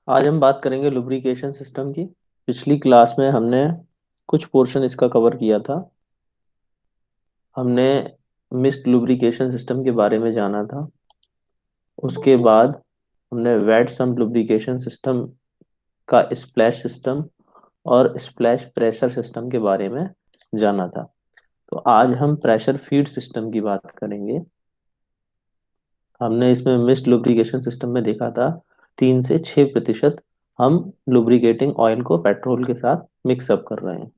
आज हम बात करेंगे लुब्रिकेशन सिस्टम की। पिछली क्लास में हमने कुछ पोर्शन इसका कवर किया था। हमने मिस्ट लुब्रिकेशन सिस्टम के बारे में जाना था। उसके बाद हमने वेट सम्प लुब्रिकेशन सिस्टम का स्प्लैश सिस्टम और स्प्लैश प्रेशर सिस्टम के बारे में जाना था। तो आज हम प्रेशर फीड सिस्टम की बात करेंगे। हमने इसमें मिस्ट लुब्रिकेशन सिस्टम में देखा था 3 से 6% हम लुब्रिकेटिंग ऑयल को पेट्रोल के साथ मिक्सअप कर रहे हैं।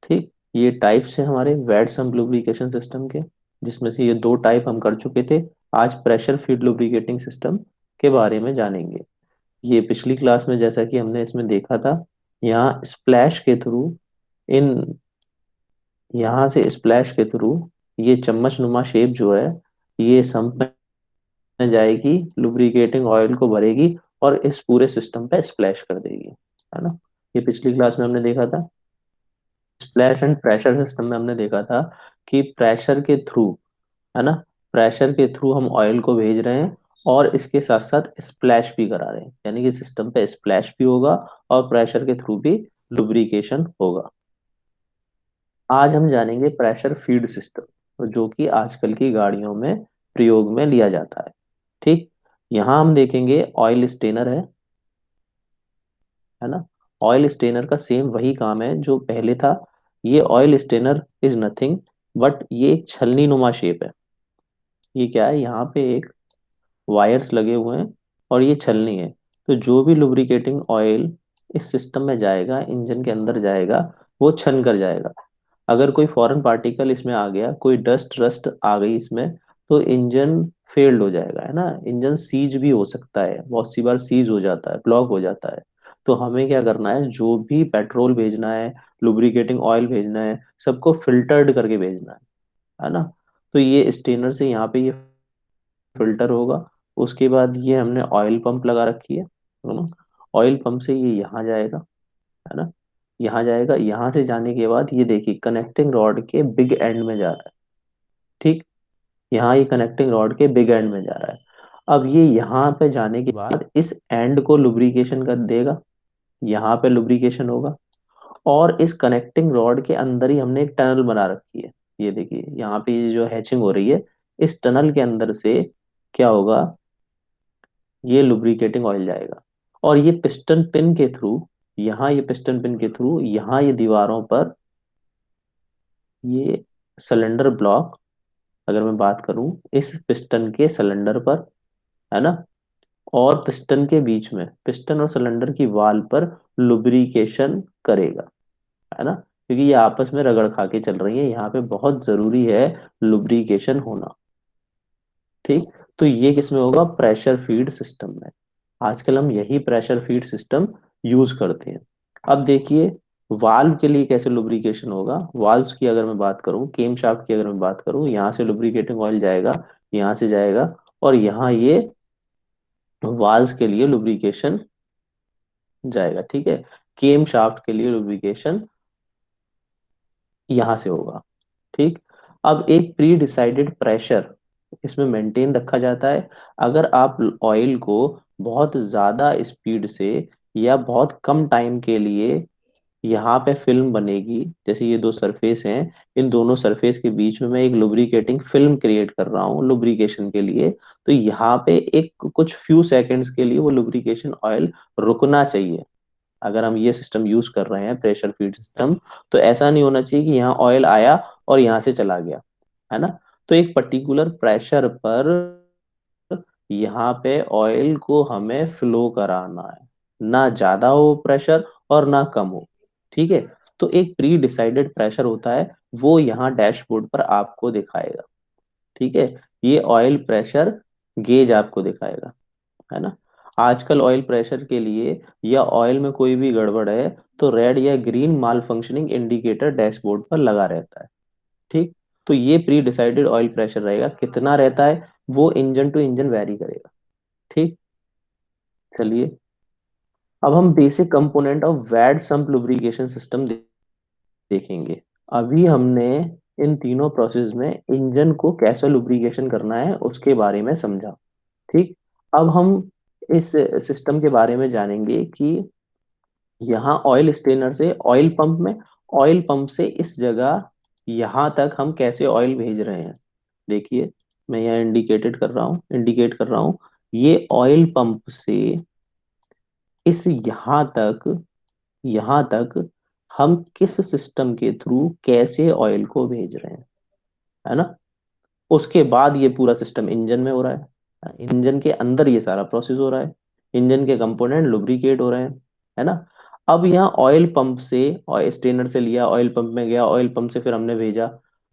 ठीक, ये टाइप्स हैं हमारे वेट सम्प लुब्रिकेशन सिस्टम के, जिसमें से ये दो टाइप हम कर चुके थे। आज प्रेशर फीड लुब्रिकेटिंग सिस्टम के बारे में जानेंगे। ये पिछली क्लास में जैसा कि हमने इसमें देखा था, यहाँ स्प्लैश के थ्रू इन यहाँ से स्प्लैश के थ्रू ये चम्मच नुमा शेप जो है, ये सम्प में जाएगी, लुब्रिकेटिंग ऑयल को भरेगी और इस पूरे सिस्टम पे स्प्लैश कर देगी, है ना। ये पिछली क्लास में हमने देखा था। स्प्लैश एंड प्रेशर सिस्टम में हमने देखा था कि प्रेशर के थ्रू, है ना, प्रेशर के थ्रू हम ऑयल को भेज रहे हैं और इसके साथ साथ स्प्लैश भी करा रहे हैं, यानी कि सिस्टम पे स्प्लैश भी होगा और प्रेशर के थ्रू भी लुब्रिकेशन होगा। आज हम जानेंगे प्रेशर फीड सिस्टम, जो कि आजकल की गाड़ियों में प्रयोग में लिया जाता है। ठीक, यहाँ हम देखेंगे ऑयल स्टेनर है ना। ऑयल स्टेनर का सेम वही काम है जो पहले था। ये oil strainer is nothing but ये एक छलनी नुमा शेप है। ये क्या है, यहाँ पे एक वायर्स लगे हुए हैं और ये छलनी है। तो जो भी लुब्रिकेटिंग ऑयल इस सिस्टम में जाएगा, इंजन के अंदर जाएगा, वो छन कर जाएगा। अगर कोई फॉरेन पार्टिकल इसमें आ गया, कोई डस्ट रस्ट आ गई इसमें, तो इंजन फेल्ड हो जाएगा, है ना। इंजन सीज भी हो सकता है, बहुत सी बार सीज हो जाता है, ब्लॉक हो जाता है। तो हमें क्या करना है, जो भी पेट्रोल भेजना है, लुब्रिकेटिंग ऑयल भेजना है, सबको फिल्टर्ड करके भेजना है ना। तो ये स्टेनर से यहाँ पे ये फिल्टर होगा। उसके बाद ये हमने ऑयल पंप लगा रखी है ना। ऑयल पंप से ये यहाँ जाएगा, है ना। यहाँ जाएगा, यहाँ से जाने के बाद ये देखिए कनेक्टिंग रॉड के बिग एंड में जा रहा है। ठीक, यहाँ ये कनेक्टिंग रॉड के बिग एंड में जा रहा है। अब ये यहाँ पे जाने के बाद इस एंड को लुब्रिकेशन कर देगा, यहाँ पे लुब्रिकेशन होगा। और इस कनेक्टिंग रॉड के अंदर ही हमने एक टनल बना रखी है। ये देखिए यहाँ पे ये जो हैचिंग हो रही है, इस टनल के अंदर से क्या होगा, ये लुब्रिकेटिंग ऑयल जाएगा। और ये पिस्टन पिन के थ्रू, यहाँ ये पिस्टन पिन के थ्रू, यहाँ ये दीवारों पर ये सिलेंडर ब्लॉक, अगर मैं बात करूं इस पिस्टन के सिलेंडर पर, है ना, और पिस्टन के बीच में, पिस्टन और सिलेंडर की वाल पर लुब्रिकेशन करेगा, है ना। क्योंकि ये आपस में रगड़ खा के चल रही है, यहाँ पे बहुत जरूरी है लुब्रिकेशन होना। ठीक, तो ये किस में होगा, प्रेशर फीड सिस्टम में। आजकल हम यही प्रेशर फीड सिस्टम यूज करते हैं। अब देखिए वाल्व के लिए कैसे लुब्रिकेशन होगा। वाल्व्स की अगर मैं बात करूं, केम शाफ्ट की अगर मैं बात करूं, यहाँ से लुब्रिकेटिंग ऑयल जाएगा, यहाँ से जाएगा और यहाँ ये वाल्व्स के लिए लुब्रिकेशन जाएगा। ठीक है, केम शाफ्ट के लिए लुब्रिकेशन यहाँ से होगा। ठीक, अब एक प्री डिसाइडेड प्रेशर इसमें मेंटेन रखा जाता है। अगर आप ऑयल को बहुत ज्यादा स्पीड से या बहुत कम टाइम के लिए, यहाँ पे फिल्म बनेगी, जैसे ये दो सरफेस हैं, इन दोनों सरफेस के बीच में मैं एक लुब्रिकेटिंग फिल्म क्रिएट कर रहा हूँ लुब्रिकेशन के लिए, तो यहाँ पे एक कुछ फ्यू सेकंड्स के लिए वो लुब्रिकेशन ऑयल रुकना चाहिए। अगर हम ये सिस्टम यूज कर रहे हैं प्रेशर फीड सिस्टम, तो ऐसा नहीं होना चाहिए कि यहाँ ऑयल आया और यहाँ से चला गया, है ना। तो एक पर्टिकुलर प्रेशर पर यहाँ पे ऑयल को हमें फ्लो कराना है, ना ज्यादा हो प्रेशर और ना कम हो। ठीक है, तो एक प्री डिसाइडेड प्रेशर होता है, वो यहाँ डैशबोर्ड पर आपको दिखाएगा। ठीक है, ये ऑयल प्रेशर गेज आपको दिखाएगा, है ना। आजकल ऑयल प्रेशर के लिए या ऑयल में कोई भी गड़बड़ है तो रेड या ग्रीन माल फंक्शनिंग इंडिकेटर डैशबोर्ड पर लगा रहता है। ठीक, तो ये प्री डिसाइडेड ऑयल प्रेशर रहेगा, कितना रहता है वो इंजन टू इंजन वेरी करेगा। ठीक, चलिए अब हम basic component of wet sump lubrication system देखेंगे। अभी हमने इन तीनों प्रोसेस में इंजन को कैसे लुब्रिकेशन करना है उसके बारे में समझा। ठीक, अब हम इस सिस्टम के बारे में जानेंगे कि यहाँ ऑयल स्टेनर से ऑयल पंप में, ऑयल पंप से इस जगह यहाँ तक हम कैसे ऑयल भेज रहे हैं। देखिए, मैं यहाँ इंडिकेट कर रहा हूँ, ये ऑयल पंप से इस यहाँ तक हम किस सिस्टम के थ्रू कैसे ऑयल को भेज रहे हैं, है ना। उसके बाद ये पूरा सिस्टम इंजन में हो रहा है, इंजन के अंदर ये सारा प्रोसेस हो रहा है, इंजन के कंपोनेंट लुब्रिकेट हो रहे हैं, है ना। अब यहाँ ऑयल पंप से, ऑयल स्टेनर से लिया, ऑयल पंप में गया, ऑयल पंप से फिर हमने भेजा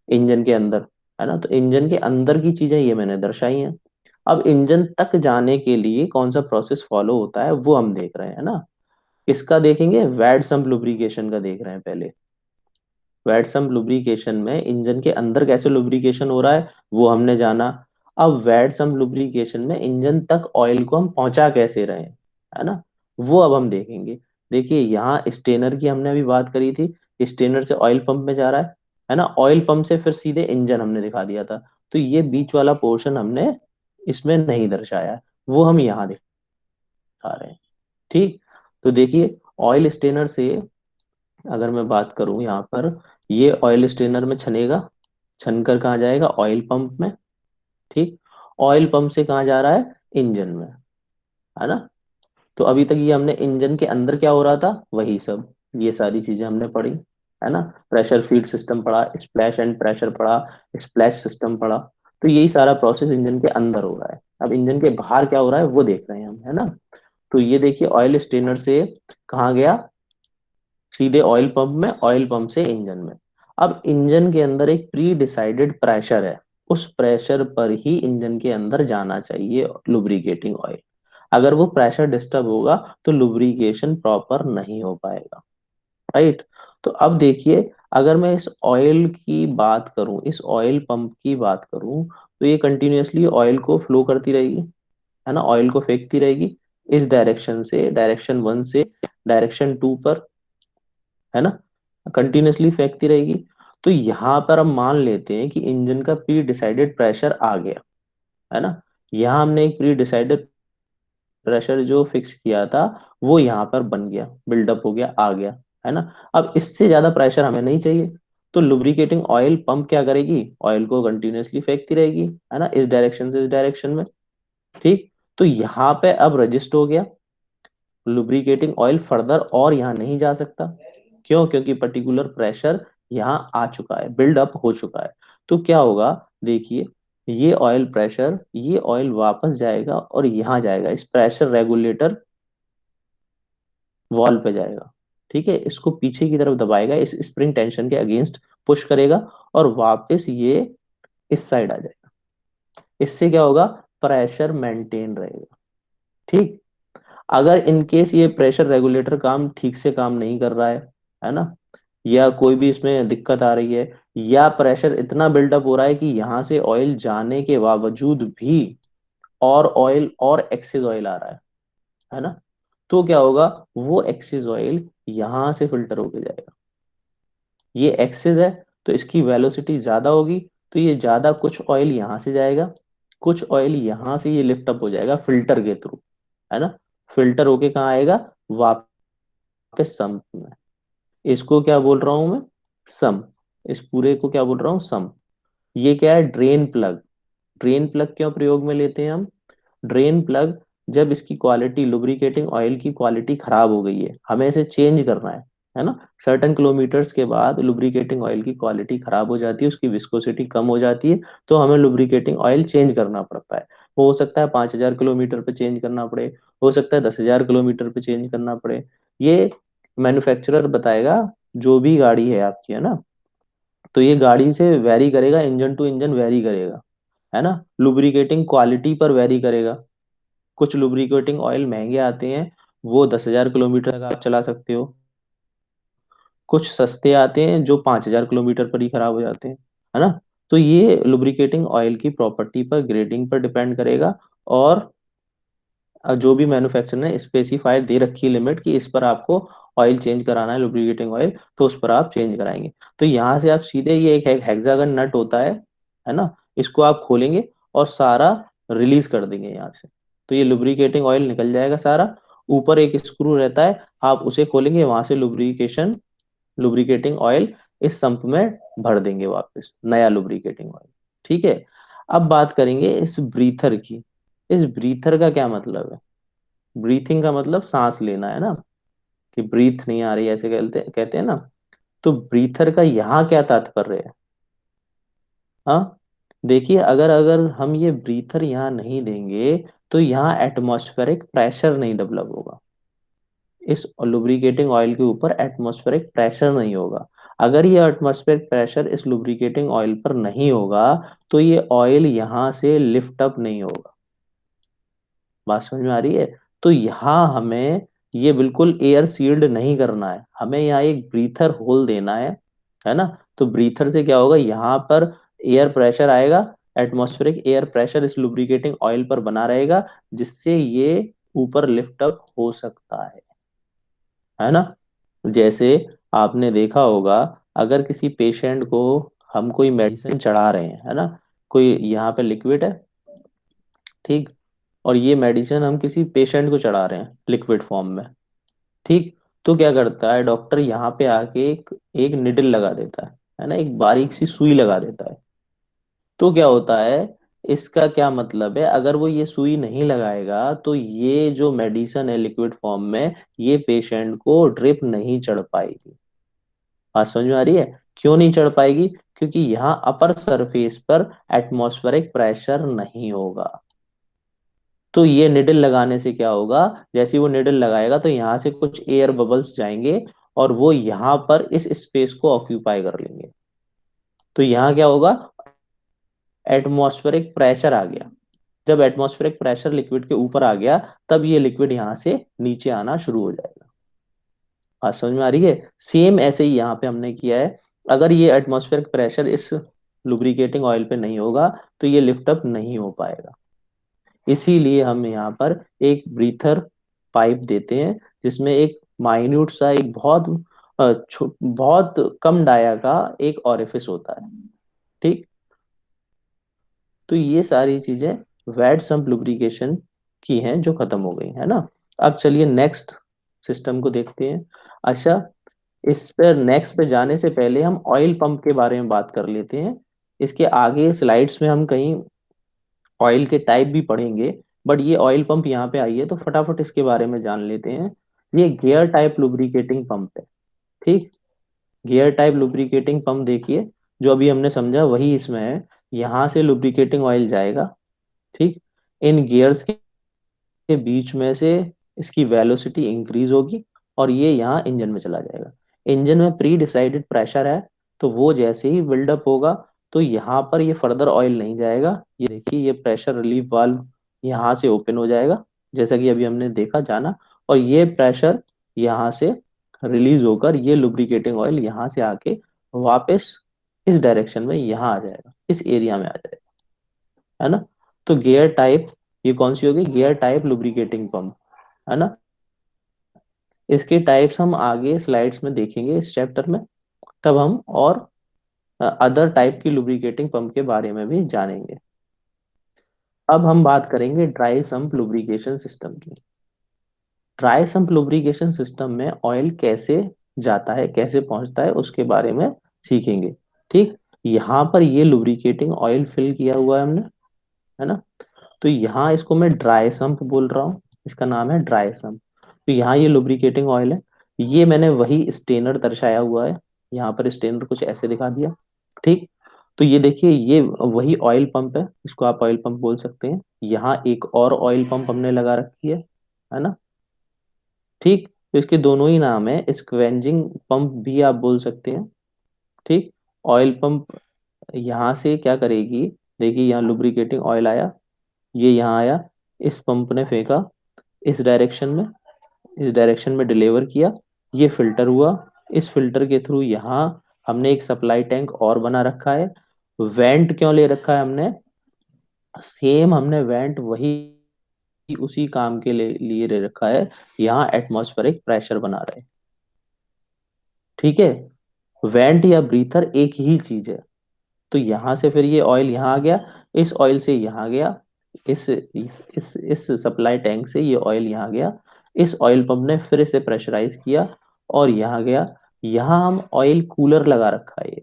इंजन के अंदर, है ना। तो इंजन के अंदर की चीजें ये मैंने दर्शाई हैं। अब इंजन तक जाने के लिए कौन सा प्रोसेस फॉलो होता है वो हम देख रहे हैं, है ना। किसका देखेंगे, वैट सम्प लुब्रिकेशन का देख रहे हैं पहले। वैटसम लुब्रिकेशन में इंजन के अंदर कैसे लुब्रिकेशन हो रहा है वो हमने जाना। अब वैटसम लुब्रिकेशन में इंजन तक ऑयल को हम पहुंचा कैसे रहे हैं, है ना, वो अब हम देखेंगे। देखिए, यहाँ स्टेनर की हमने अभी बात करी थी, स्टेनर से ऑयल पंप में जा रहा है ना, ऑयल पंप से फिर सीधे इंजन हमने दिखा दिया था। तो ये बीच वाला पोर्शन हमने इसमें नहीं दर्शाया है, वो हम यहाँ दिखा रहे हैं। ठीक, तो देखिए, ऑयल स्टेनर से अगर मैं बात करूं यहाँ पर, ये ऑयल स्ट्रेनर में छनेगा, छनकर कहाँ जाएगा, ऑयल पंप में। ठीक, ऑयल पंप से कहाँ जा रहा है, इंजन में, है ना। तो अभी तक ये हमने इंजन के अंदर क्या हो रहा था वही सब, ये सारी चीजें हमने पढ़ी, है ना। प्रेशर फीड सिस्टम पढ़ा, स्प्लैश एंड प्रेशर पढ़ा, स्प्लैश सिस्टम पढ़ा। तो यही सारा प्रोसेस इंजन के अंदर हो रहा है। अब इंजन के बाहर क्या हो रहा है वो देख रहे हैं हम, है ना। तो ये देखिए, ऑयल स्ट्रेनर से कहाँ गया, सीधे ऑयल पंप में, ऑयल पंप से इंजन में। अब इंजन के अंदर एक प्री डिसाइडेड प्रेशर है, उस प्रेशर पर ही इंजन के अंदर जाना चाहिए लुब्रिकेटिंग ऑयल। अगर वो प्रेशर डिस्टर्ब होगा तो लुब्रिकेशन प्रॉपर नहीं हो पाएगा, राइट। तो अब देखिए, अगर मैं इस ऑयल की बात करूं, इस ऑयल पंप की बात करूं, तो ये कंटिन्यूअसली ऑयल को फ्लो करती रहेगी, है ना, ऑयल को फेंकती रहेगी इस डायरेक्शन से, डायरेक्शन वन से डायरेक्शन टू पर, है ना, कंटिन्यूअसली फेंकती रहेगी। तो यहाँ पर हम मान लेते हैं कि इंजन का प्री डिसाइडेड प्रेशर आ गया, है ना। यहाँ हमने एक प्री डिसाइडेड प्रेशर जो फिक्स किया था वो यहाँ पर बन गया, बिल्डअप हो गया, आ गया, है ना। अब इससे ज्यादा प्रेशर हमें नहीं चाहिए, तो लुब्रिकेटिंग ऑयल पंप क्या करेगी, ऑयल को कंटिन्यूअसली फेंकती रहेगी, है ना, इस डायरेक्शन से इस डायरेक्शन में। ठीक, तो यहाँ पे अब रजिस्ट हो गया, लुब्रिकेटिंग ऑयल फर्दर और यहाँ नहीं जा सकता। क्यों, क्योंकि पर्टिकुलर प्रेशर यहाँ आ चुका है, बिल्ड अप हो चुका है। तो क्या होगा, देखिए, ये ऑयल प्रेशर, ये ऑयल वापस जाएगा और यहाँ जाएगा, इस प्रेशर रेगुलेटर वॉल पे जाएगा। ठीक है, इसको पीछे की तरफ दबाएगा, इस स्प्रिंग टेंशन के अगेंस्ट पुश करेगा और वापस ये इस साइड आ जाएगा। इससे क्या होगा, प्रेशर मेंटेन रहेगा। ठीक, अगर इन केस ये प्रेशर रेगुलेटर काम ठीक से काम नहीं कर रहा है ना, या कोई भी इसमें दिक्कत आ रही है, या प्रेशर इतना बिल्डअप हो रहा है कि यहाँ से ऑयल जाने के बावजूद भी और ऑयल और एक्सेस ऑयल आ रहा है ना, तो क्या होगा, वो एक्सेस ऑयल यहाँ से फिल्टर होके जाएगा। ये एक्सेस है तो इसकी वेलोसिटी ज्यादा होगी, तो ये ज्यादा कुछ ऑयल यहाँ से जाएगा, कुछ ऑयल यहाँ से ये लिफ्ट अप हो जाएगा फिल्टर के थ्रू, है ना। फिल्टर होके कहाँ आएगा, वापस सम में। इसको क्या बोल रहा हूं मैं, सम। इस पूरे को क्या बोल रहा हूँ, सम। ये क्या है, ड्रेन प्लग। ड्रेन प्लग क्यों प्रयोग में लेते हैं हम, ड्रेन प्लग जब इसकी क्वालिटी, लुब्रिकेटिंग ऑयल की क्वालिटी खराब हो गई है, हमें इसे चेंज करना है ना। सर्टेन किलोमीटर्स के बाद लुब्रिकेटिंग ऑयल की क्वालिटी खराब हो जाती है, उसकी विस्कोसिटी कम हो जाती है, तो हमें लुब्रिकेटिंग ऑयल चेंज करना पड़ता है। वो हो सकता है 5,000 किलोमीटर पे चेंज करना पड़े, हो सकता है 10,000 किलोमीटर पे चेंज करना पड़े। ये मैन्युफैक्चरर बताएगा, जो भी गाड़ी है आपकी, है ना। तो ये गाड़ी से वेरी करेगा, इंजन टू इंजन वेरी करेगा, है ना। लुब्रिकेटिंग क्वालिटी पर वेरी करेगा। कुछ लुब्रिकेटिंग ऑयल महंगे आते हैं, वो 10,000 किलोमीटर तक आप चला सकते हो। कुछ सस्ते आते हैं जो 5,000 किलोमीटर पर ही खराब हो जाते हैं, है ना। तो ये लुब्रिकेटिंग ऑयल की प्रॉपर्टी पर, ग्रेडिंग पर डिपेंड करेगा। और जो भी मैन्युफैक्चरर ने स्पेसिफाई दे रखी है लिमिट कि इस पर आपको ऑयल चेंज कराना है, लुब्रिकेटिंग ऑयल, तो उस पर आप चेंज कराएंगे। तो यहाँ से आप सीधे, ये एक हेक्सागन नट होता है ना, इसको आप खोलेंगे और सारा रिलीज कर देंगे यहाँ से, तो ये लुब्रिकेटिंग ऑयल निकल जाएगा सारा। ऊपर एक स्क्रू रहता है, आप उसे खोलेंगे, वहां से लुब्रिकेटिंग ऑयल इस संप में भर देंगे वापस, नया लुब्रिकेटिंग ऑयल। ठीक है। अब बात करेंगे इस ब्रीथर की। इस ब्रीथर का क्या मतलब है? ब्रीथिंग का मतलब सांस लेना है ना, कि ब्रीथ नहीं आ रही ऐसे कहते कहते हैं ना। तो ब्रीथर का यहाँ क्या तात्पर्य है? हाँ, देखिए, अगर अगर हम ये ब्रीथर यहाँ नहीं देंगे तो यहाँ एटमॉस्फेरिक प्रेशर नहीं डेवलप होगा। इस लुब्रिकेटिंग ऑयल के ऊपर एटमॉस्फेरिक प्रेशर नहीं होगा। अगर ये एटमॉस्फेरिक प्रेशर इस लुब्रिकेटिंग ऑयल पर नहीं होगा तो ये ऑयल यहाँ से लिफ्ट अप नहीं होगा। बात समझ में आ रही है? तो यहाँ हमें ये बिल्कुल एयर सील्ड नहीं करना है, हमें यहाँ एक ब्रीथर होल देना है ना। तो ब्रीथर से क्या होगा, यहाँ पर एयर प्रेशर आएगा, एटमॉस्फेरिक एयर प्रेशर इस लुब्रिकेटिंग ऑयल पर बना रहेगा, जिससे ये ऊपर लिफ्ट अप हो सकता है ना। जैसे आपने देखा होगा, अगर किसी पेशेंट को हम कोई मेडिसिन चढ़ा रहे हैं, है ना, कोई यहाँ पे लिक्विड है, ठीक, और ये मेडिसिन हम किसी पेशेंट को चढ़ा रहे हैं लिक्विड फॉर्म में, ठीक। तो क्या करता है डॉक्टर, यहाँ पे आके एक निडल लगा देता है ना, एक बारीक सी सुई लगा देता है। तो क्या होता है, इसका क्या मतलब है, अगर वो ये सुई नहीं लगाएगा तो ये जो मेडिसिन है लिक्विड फॉर्म में, ये पेशेंट को ड्रिप नहीं चढ़ पाएगी। बात समझ में आ रही है? क्यों नहीं चढ़ पाएगी? क्योंकि यहाँ अपर सरफेस पर एटमॉस्फेरिक प्रेशर नहीं होगा। तो ये निडल लगाने से क्या होगा, जैसे ही वो निडल लगाएगा तो यहाँ से कुछ एयर बबल्स जाएंगे और वो यहाँ पर इस स्पेस को ऑक्यूपाई कर लेंगे। तो यहाँ क्या होगा, एटमॉस्फेरिक प्रेशर आ गया। जब एटमॉस्फेरिक प्रेशर लिक्विड के ऊपर आ गया, तब ये लिक्विड यहाँ से नीचे आना शुरू हो जाएगा। बात समझ में आ रही है? सेम ऐसे ही यहाँ पे हमने किया है। अगर ये एटमॉस्फेरिक प्रेशर इस लुब्रिकेटिंग ऑयल पे नहीं होगा तो ये लिफ्ट अप नहीं हो पाएगा। इसीलिए हम यहाँ पर एक ब्रीथर पाइप देते हैं, जिसमें एक माइन्यूट सा, एक बहुत कम डाया का एक ऑरिफिस होता है, ठीक। तो ये सारी चीजें वेट सम्प लुब्रिकेशन की हैं, जो खत्म हो गई है ना। अब चलिए नेक्स्ट सिस्टम को देखते हैं। अच्छा, इस पर नेक्स्ट पे जाने से पहले हम ऑयल पंप के बारे में बात कर लेते हैं। इसके आगे स्लाइड्स में हम कहीं ऑयल के टाइप भी पढ़ेंगे, बट ये ऑयल पंप यहाँ पे आई है तो फटाफट इसके बारे में जान लेते हैं। ये गियर टाइप लुब्रिकेटिंग पंप है, ठीक। गियर टाइप लुब्रिकेटिंग पंप देखिए, जो अभी हमने समझा वही इसमें है। यहाँ से लुब्रिकेटिंग ऑयल जाएगा, ठीक। इन गियर्स के बीच में से इसकी वेलोसिटी इंक्रीज होगी और ये यहाँ इंजन में चला जाएगा। इंजन में प्री डिसाइडेड प्रेशर है, तो वो जैसे ही बिल्डअप होगा तो यहाँ पर ये फर्दर ऑयल नहीं जाएगा। ये देखिए, ये प्रेशर रिलीफ वाल्व यहाँ से ओपन हो जाएगा, जैसा कि अभी हमने देखा जाना, और ये प्रेशर यहाँ से रिलीज होकर ये लुब्रिकेटिंग ऑयल यहाँ से आके वापस इस डायरेक्शन में यहाँ आ जाएगा, इस एरिया में आ जाएगा, है ना। तो गियर टाइप, ये कौन सी होगी, गियर टाइप लुब्रिकेटिंग पंप, है ना। इसके टाइप्स हम आगे स्लाइड्स में देखेंगे इस चैप्टर में, तब हम और अदर टाइप की लुब्रिकेटिंग पंप के बारे में भी जानेंगे। अब हम बात करेंगे ड्राई सम्प लुब्रिकेशन सिस्टम की। ड्राई सम्प लुब्रिकेशन सिस्टम में ऑयल कैसे जाता है, कैसे पहुंचता है, उसके बारे में सीखेंगे, ठीक। यहाँ पर ये लुब्रिकेटिंग ऑयल फिल किया हुआ है हमने, है ना। तो यहाँ इसको मैं ड्राई सम्प बोल रहा हूँ, इसका नाम है ड्राई सम्प। तो यहाँ ये लुब्रिकेटिंग ऑयल है, ये मैंने वही स्टेनर दर्शाया हुआ है, यहाँ पर स्टेनर कुछ ऐसे दिखा दिया, ठीक। तो ये देखिए, ये वही ऑयल पंप है, इसको आप ऑयल पंप बोल सकते हैं। यहाँ एक और ऑयल पंप हमने लगा रखी है ना, ठीक। तो इसके दोनों ही नाम है, स्क्वेंजिंग पंप भी आप बोल सकते हैं, ठीक। ऑयल पंप यहाँ से क्या करेगी, देखिए यहाँ लुब्रिकेटिंग ऑयल आया, ये यहाँ आया, इस पंप ने फेंका इस डायरेक्शन में, इस डायरेक्शन में डिलीवर किया, ये फिल्टर हुआ, इस फिल्टर के थ्रू यहाँ हमने एक सप्लाई टैंक और बना रखा है। वेंट क्यों ले रखा है हमने, सेम हमने वेंट वही उसी काम के लिए ले रखा है, यहाँ एटमॉस्फेरिक प्रेशर बना रहे, ठीक है। वेंट या ब्रीथर एक ही चीज है। तो यहां से फिर ये ऑयल यहाँ आ गया, इस ऑयल से यहाँ गया, इस सप्लाई टैंक से ये ऑयल यहाँ गया, इस ऑयल पंप ने फिर इसे प्रेशराइज किया और यहाँ गया। यहाँ हम ऑयल कूलर लगा रखा है।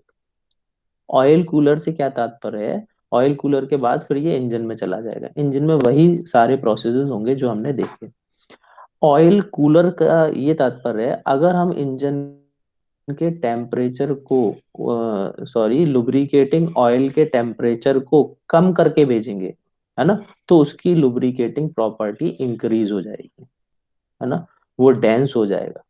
ऑयल कूलर से क्या तात्पर्य है, ऑयल कूलर के बाद फिर ये इंजन में चला जाएगा, इंजन में वही सारे प्रोसेसेस होंगे जो हमने देखे। ऑयल कूलर का ये तात्पर्य है, अगर हम इंजन के टेम्परेचर को, सॉरी, लुब्रिकेटिंग ऑयल के टेम्परेचर को कम करके भेजेंगे, है ना, तो उसकी लुब्रिकेटिंग प्रॉपर्टी इंक्रीज हो जाएगी, है ना, वो डेंस हो जाएगा।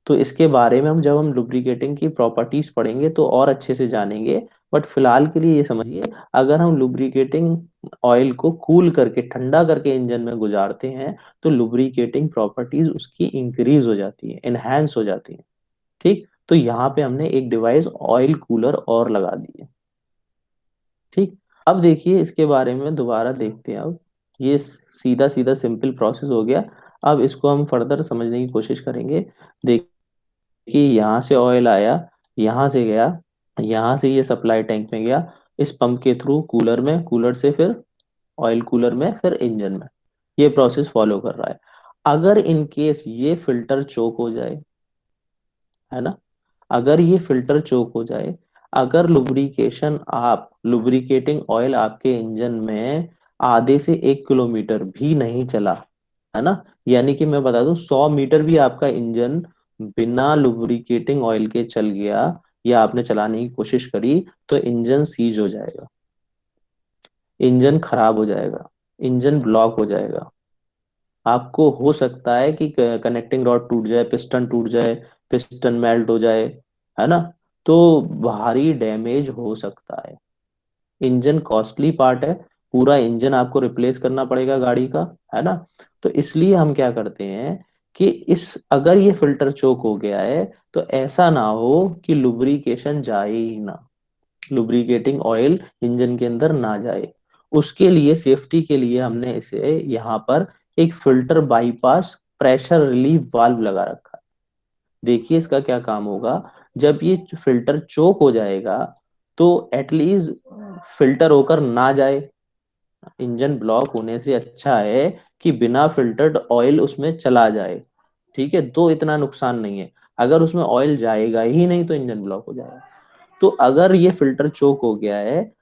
तो इसके बारे में हम जब हम लुब्रिकेटिंग की प्रॉपर्टीज पढ़ेंगे तो और अच्छे से जानेंगे। बट फिलहाल के लिए ये समझिए, अगर हम लुब्रिकेटिंग ऑयल को कूल करके, ठंडा करके इंजन में गुजारते हैं, तो लुब्रिकेटिंग प्रॉपर्टीज उसकी इंक्रीज हो जाती है, एनहांस हो जाती है। ठीक, तो यहाँ पे हमने एक डिवाइस ऑयल कूलर और लगा दी है। ठीक, अब देखिए इसके बारे में दोबारा देखते हैं। अब ये सीधा सीधा सिंपल प्रोसेस हो गया। अब इसको हम फर्दर समझने की कोशिश करेंगे। देखिए, यहाँ से ऑयल आया, यहाँ से गया, यहाँ से ये सप्लाई टैंक में गया, इस पंप के थ्रू कूलर में, कूलर से फिर ऑयल कूलर में, फिर इंजन में। ये प्रोसेस फॉलो कर रहा है। अगर इन केस ये फिल्टर चोक हो जाए, है ना, अगर ये फिल्टर चोक हो जाए, अगर लुब्रिकेशन, आप लुब्रिकेटिंग ऑयल आपके इंजन में आधे से 1 किलोमीटर भी नहीं चला, है ना, यानी कि मैं बता दूं 100 मीटर भी आपका इंजन बिना लुब्रिकेटिंग ऑयल के चल गया, या आपने चलाने की कोशिश करी, तो इंजन सीज हो जाएगा, इंजन खराब हो जाएगा, इंजन ब्लॉक हो जाएगा। आपको हो सकता है कि कनेक्टिंग रॉड टूट जाए, पिस्टन टूट जाए, पिस्टन मेल्ट हो जाए, है ना, तो भारी डैमेज हो सकता है। इंजन कॉस्टली पार्ट है, पूरा इंजन आपको रिप्लेस करना पड़ेगा गाड़ी का, है ना। तो इसलिए हम क्या करते हैं कि इस, अगर ये फिल्टर चोक हो गया है, तो ऐसा ना हो कि लुब्रिकेशन जाए ही ना, लुब्रिकेटिंग ऑयल इंजन के अंदर ना जाए। उसके लिए, सेफ्टी के लिए, हमने इसे यहाँ पर एक filter bypass pressure relief valve लगा रखा है। देखिए इसका क्या काम होगा, जब ये फिल्टर चोक हो जाएगा, तो एटलीस्ट फिल्टर होकर ना जाए। इंजन ब्लॉक होने से अच्छा है कि बिना फिल्टर्ड ऑयल उसमें चला जाए। ठीक है, तो इतना नुकसान नहीं है। अगर उसमें ऑयल जाएगा ही नहीं तो इंजन ब्लॉक हो जाएगा। तो अगर ये फिल्टर चोक हो गया है,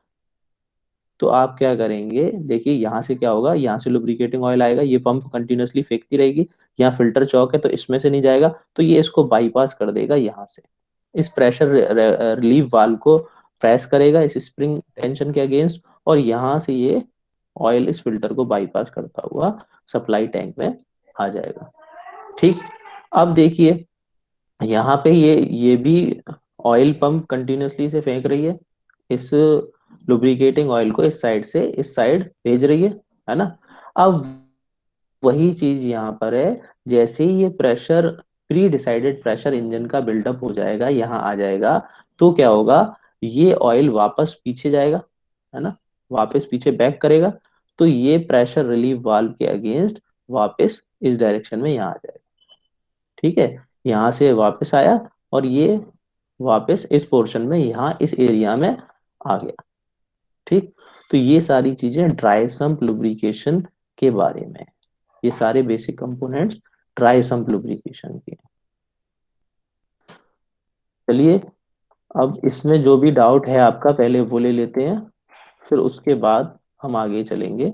तो आप क्या करेंगे, देखिए यहाँ से क्या होगा, यहाँ से लुब्रिकेटिंग ऑयल आएगा, ये पंप कंटिन्यूअसली फेंकती रहेगी, यहाँ फिल्टर चौक है तो इसमें से नहीं जाएगा, तो ये इसको बाईपास कर देगा यहाँ से, इस प्रेशर रिलीफ वाल्व को प्रेस करेगा इस स्प्रिंग टेंशन के अगेंस्ट, और यहाँ से ये ऑयल इस फिल्टर को बाईपास करता हुआ सप्लाई टैंक में आ जाएगा। ठीक, अब देखिए यहाँ पे ये भी ऑयल पंप कंटिन्यूअसली से फेंक रही है, इस लुब्रिकेटिंग ऑयल को इस साइड से इस साइड भेज रही है ना। अब वही चीज यहाँ पर है, जैसे ही ये pressure, pre decided pressure engine का बिल्डअप हो जाएगा, यहाँ आ जाएगा, तो क्या होगा, ये ऑयल वापस पीछे जाएगा, है ना, वापस पीछे बैक करेगा, तो ये प्रेशर रिलीफ वाल्व के अगेंस्ट वापस इस डायरेक्शन में यहाँ आ जाएगा। ठीक है, यहाँ से वापस आया और ये वापस इस पोर्शन में, यहाँ इस एरिया में आ गया। ठीक, तो ये सारी चीजें ड्राई सम्प लुब्रिकेशन के बारे में, ये सारे basic components dry sump lubrication के। चलिए, अब इसमें जो भी डाउट है आपका पहले वो ले लेते हैं, फिर उसके बाद हम आगे चलेंगे।